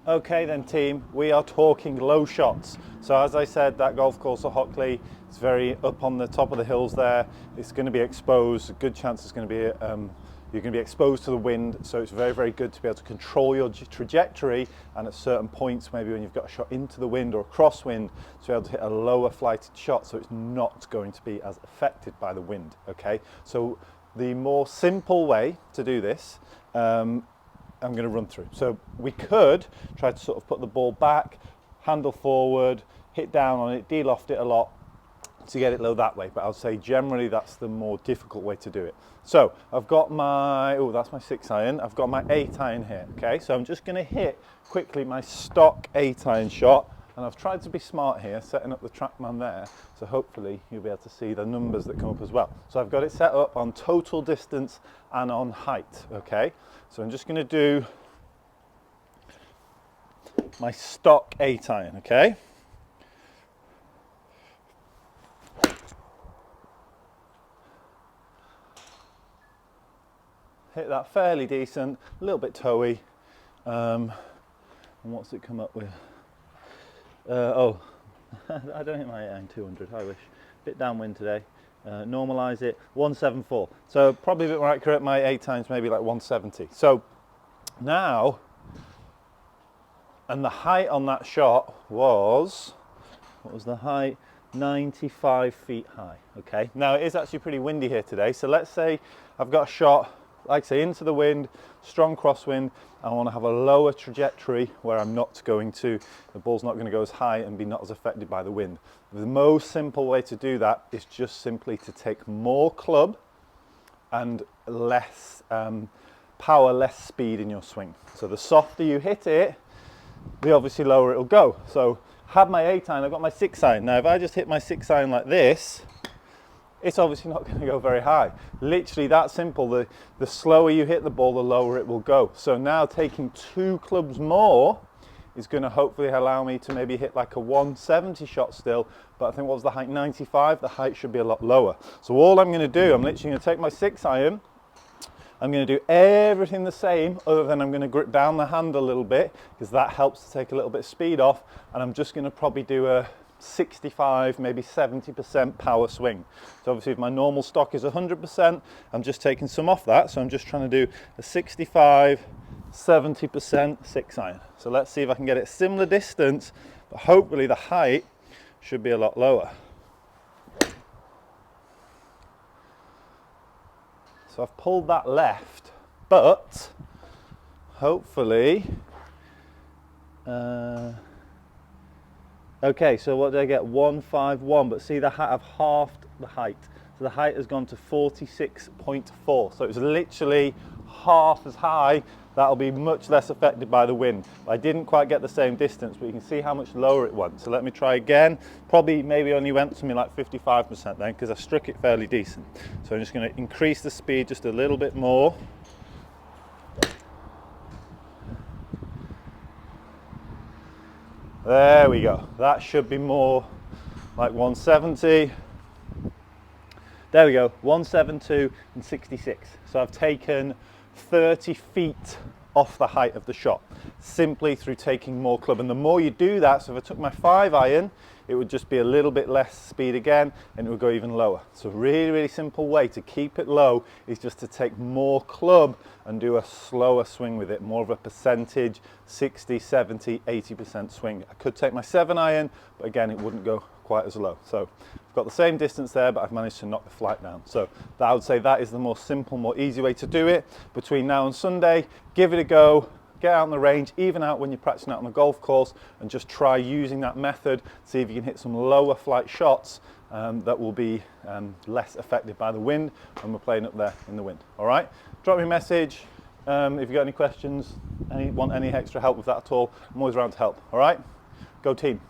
Okay then team, we are talking low shots. So as I said, that golf course at Hockley, it's very up on the top of the hills there. It's going to be exposed, a good chance it's going to be, you're going to be exposed to the wind, so it's very, very good to be able to control your trajectory, and at certain points, maybe when you've got a shot into the wind or a crosswind, to be able to hit a lower flighted shot so it's not going to be as affected by the wind, okay? So the more simple way to do this, I'm going to run through. So we could try to sort of put the ball back, handle forward, hit down on it, de-loft it a lot to get it low that way. But I'll say generally that's the more difficult way to do it. So I've got my, oh, that's my 6 iron. I've got my 8 iron here, okay? So I'm just going to hit quickly my stock 8 iron shot. And I've tried to be smart here, setting up the TrackMan there. So hopefully you'll be able to see the numbers that come up as well. So I've got it set up on total distance and on height, okay? So I'm just going to do my stock 8 iron, okay? Hit that fairly decent, a little bit toey. And what's it come up with? Oh, I don't hit my 8 iron 200, I wish. Bit downwind today. Normalise it, 174. So probably a bit more accurate, my 8 irons maybe like 170. So now, and the height on that shot was, what was the height? 95 feet high, okay? Now it is actually pretty windy here today, so let's say I've got a shot, like I say, into the wind, strong crosswind. I want to have a lower trajectory where I'm not going to, the ball's not going to go as high and be not as affected by the wind. The most simple way to do that is just simply to take more club and less power, less speed in your swing. So the softer you hit it, the obviously lower it'll go. So have my 8 iron, I've got my 6 iron. Now if I just hit my 6 iron like this, it's obviously not going to go very high. Literally that simple. The slower you hit the ball, the lower it will go. So now taking 2 clubs more is going to hopefully allow me to maybe hit like a 170 shot still. But I think what was the height? 95. The height should be a lot lower. So all I'm going to do, I'm literally going to take my 6 iron. I'm going to do everything the same, other than I'm going to grip down the hand a little bit, because that helps to take a little bit of speed off. And I'm just going to probably do a 65, maybe 70% power swing. So obviously if my normal stock is 100%, I'm just taking some off that. So I'm just trying to do a 65, 70% 6 iron. So let's see if I can get it similar distance, but hopefully the height should be a lot lower. So I've pulled that left, but hopefully, okay, so what did I get? 151, but see, I've halved the height. So the height has gone to 46.4. So it's literally half as high. That'll be much less affected by the wind. I didn't quite get the same distance, but you can see how much lower it went. So let me try again. Probably maybe only went to me like 55% then, because I struck it fairly decent. So I'm just going to increase the speed just a little bit more. There we go. That should be more like 170. There we go, 172 and 66. So I've taken 30 feet off the height of the shot, simply through taking more club. And the more you do that, so if I took my 5 iron, it would just be a little bit less speed again, and it would go even lower. So really, really simple way to keep it low is just to take more club and do a slower swing with it, more of a percentage, 60, 70, 80% swing. I could take my 7 iron, but again, it wouldn't go quite as low. So I've got the same distance there, but I've managed to knock the flight down. So I would say that is the more simple, more easy way to do it. Between now and Sunday, give it a go. Get out on the range, even out when you're practicing out on the golf course, and just try using that method. See if you can hit some lower flight shots that will be less affected by the wind when we're playing up there in the wind. All right, drop me a message if you've got any questions, want any extra help with that at all. I'm always around to help. All right, go team.